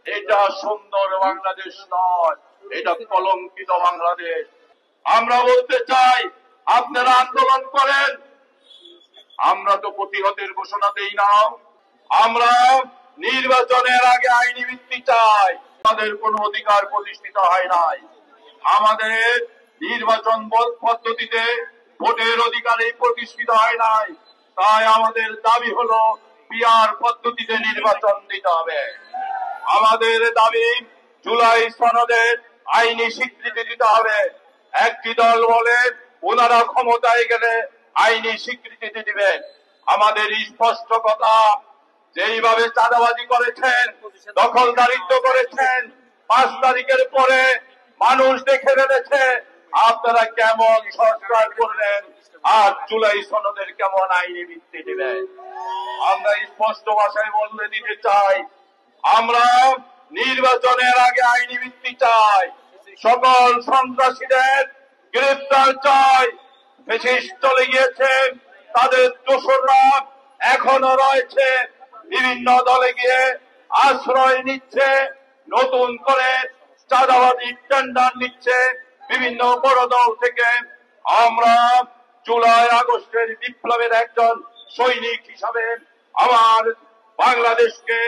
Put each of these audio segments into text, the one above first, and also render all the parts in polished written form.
এটা সুন্দর বাংলাদেশ নয়, এটা কলঙ্কিত বাংলাদেশ। আমরা বলতে চাই, আপনারা আন্দোলন করেন, আমরা তো প্রতিহতের ঘোষণা দেই না। আমরা নির্বাচনের আগে আইনি ভিত্তি চাই। আমাদের কোনো অধিকার প্রতিষ্ঠিত হয় নাই। আমাদের নির্বাচন পদ্ধতিতে ভোটের অধিকারই প্রতিষ্ঠিত হয় নাই। তাই আমাদের দাবি হলো পিআর পদ্ধতিতে নির্বাচন দিতে হবে। আমাদের দাবি জুলাই সনদের আইনি স্বীকৃতি দিতে হবে। একটি দল বলে ওনারা ক্ষমতায় গেলে আইনি স্বীকৃতি দিবেন। আমাদের স্পষ্ট কথা, যেইভাবে চাঁদাবাজি করেছেন, দখলদারিত্ব করেছেন, 5 তারিখের পরে মানুষ দেখে ফেলেছে আপনারা কেমন সরকার করলেন আর জুলাই সনদের কেমন আইনি ভিত্তি দিবেন। আমরা স্পষ্ট ভাষায় বলতে দিতে চাই, আমরা নির্বাচনের আগে আইনি ভিত্তি চাই। সকল সন্ত্রাসীদের গ্রেফতার চাই। ফ্যাসিস্ট চলে গিয়েছে, তাদের দোসররা এখনো রয়েছে, বিভিন্ন দলে গিয়ে আশ্রয় নিচ্ছে, নতুন করে চাঁদাবাজি টেন্ডার নিচ্ছে বিভিন্ন বড় দল থেকে। আমরা জুলাই আগস্টের বিপ্লবের একজন সৈনিক হিসাবে আমার বাংলাদেশকে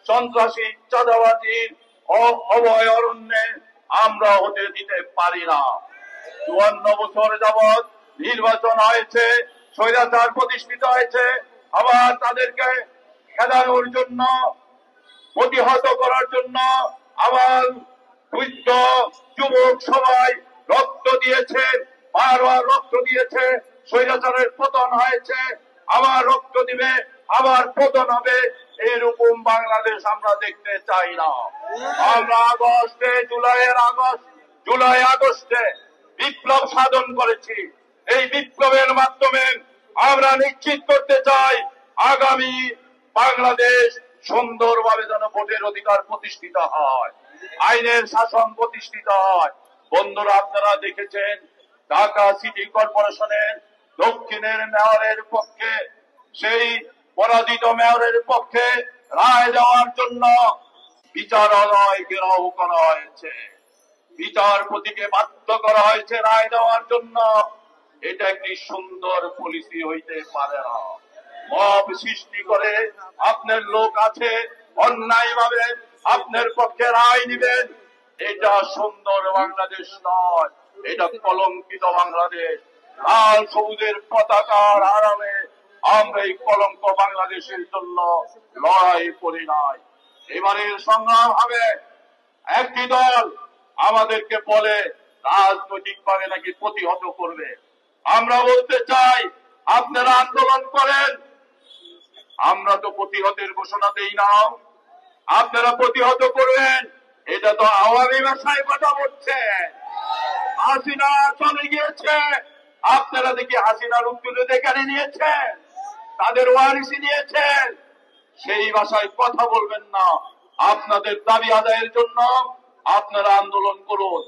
সন্ত্রাসী চাঁদাবাজির অভয় অরণ্যে আমরা হতে দিতে পারি না। 54 বছর যাবৎ নির্বাচন হয়েছে, স্বৈরাচার প্রতিষ্ঠিত হয়েছে, আবার তাদেরকে খেদানোর জন্য, প্রতিহত করার জন্য আবার বৃদ্ধ যুবক সবাই রক্ত দিয়েছে, বারবার রক্ত দিয়েছে। স্বৈরাচারের পতন হয়েছে, আবার রক্ত দিবে, আবার পতন হবে। এরকম বাংলাদেশ আমরা দেখতে চাই না। আমরা জুলাই আগস্টে বিপ্লব সাধন করেছি। এই বিপ্লবের মাধ্যমে আমরা নিশ্চিত করতে চাই আগামী বাংলাদেশ সুন্দরভাবে যেন ভোটের অধিকার প্রতিষ্ঠিত হয়, আইনের শাসন প্রতিষ্ঠিত হয়। বন্ধুরা, আপনারা দেখেছেন ঢাকা সিটি কর্পোরেশনের দক্ষিণের মেয়রের পক্ষে, সেই পরাজিত মেয়রের পক্ষে রায় দেওয়ার জন্য বিচারালয় ঘেরাও করা হয়েছে, বিচারপতিকে বাধ্য করা হয়েছে রায় দেওয়ার জন্য। এটা একটি সুন্দর পলিসি হইতে পারে না। মব সৃষ্টি করে আপনার লোক আছে, অন্যায় ভাবে আপনার পক্ষে রায় নিবেন, এটা সুন্দর বাংলাদেশ নয়, এটা কলঙ্কিত বাংলাদেশ। লাল সবুজের পতাকার আরামে আমরা এই কলঙ্ক বাংলাদেশের জন্য লড়াই করি নাই। এবারের সংগ্রাম হবে, একটি দল আমাদেরকে বলে রাজনৈতিকভাবে নাকি প্রতিহত করবে। আমরা বলতে চাই, আপনারা আন্দোলন করেন, আমরা তো প্রতিহতের ঘোষণা দেই না। আপনারা প্রতিহত করবেন, এটা তো আওয়ামী ভাষায় কথা বলছে। হাসিনা চলে গিয়েছে, আপনারা দেখি হাসিনার উত্তরে এখানে নিয়েছেন, তাদের ওয়ারিসি নিয়েছেন, সেই ভাষায় কথা বলবেন না। আপনাদের দাবি আদায়ের জন্য আপনারা আন্দোলন করুন,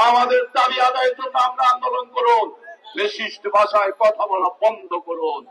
আমাদের দাবি আদায়ের জন্য আমরা আন্দোলন করুন। বিশিষ্ট ভাষায় কথা বলা বন্ধ করুন।